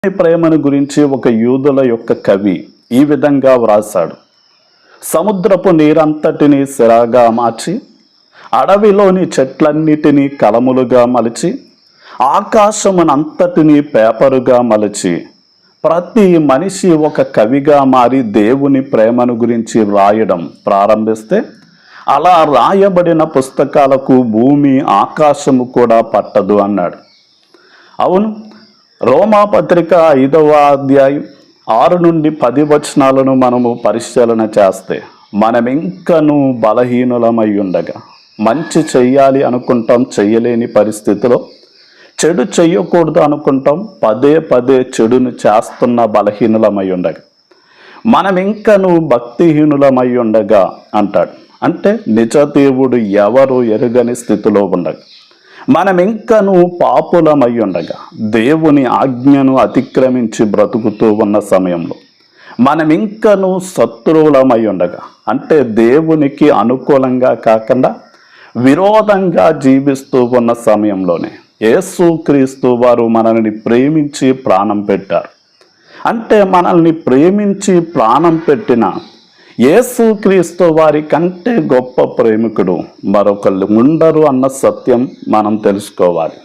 ప్రేమను గురించి ఒక యూదుల యొక్క కవి ఈ విధంగా వ్రాసాడు. సముద్రపు నీరంతటిని సిరాగా మార్చి, అడవిలోని చెట్లన్నిటినీ కలములుగా మలిచి, ఆకాశమునంతటిని పేపరుగా మలిచి, ప్రతి మనిషి ఒక కవిగా మారి దేవుని ప్రేమను గురించి వ్రాయడం ప్రారంభిస్తే, అలా రాయబడిన పుస్తకాలకు భూమి ఆకాశము కూడా పట్టదు అన్నాడు. అవును, రోమాపత్రిక 5వ అధ్యాయం 6 నుండి 10 వచనాలను మనము పరిశీలన చేస్తే, మనమింకనూ బలహీనులమై ఉండగా, మంచి చెయ్యాలి అనుకుంటాం, చెయ్యలేని పరిస్థితిలో, చెడు చెయ్యకూడదు అనుకుంటాం, పదే పదే చెడును చేస్తున్న బలహీనులమై ఉండగా, మనమింకనూ భక్తిహీనులమై ఉండగా అంటాడు. అంటే నిజ దేవుడు ఎవరు ఎరుగని స్థితిలో ఉండగా, మనమింకనూ పాపులమై ఉండగా, దేవుని ఆజ్ఞను అతిక్రమించి బ్రతుకుతూ ఉన్న సమయంలో, మనమింకనూ శత్రువులమై ఉండగా, అంటే దేవునికి అనుకూలంగా కాకుండా విరోధంగా జీవిస్తూ ఉన్న సమయంలోనే యేసుక్రీస్తు వారు మనల్ని ప్రేమించి ప్రాణం పెట్టారు. అంటే మనల్ని ప్రేమించి ప్రాణం పెట్టిన యేసుక్రీస్తు వారి కంటే గొప్ప ప్రేమికుడు మరొకళ్ళు ఉండరు అన్న సత్యం మనం తెలుసుకోవాలి.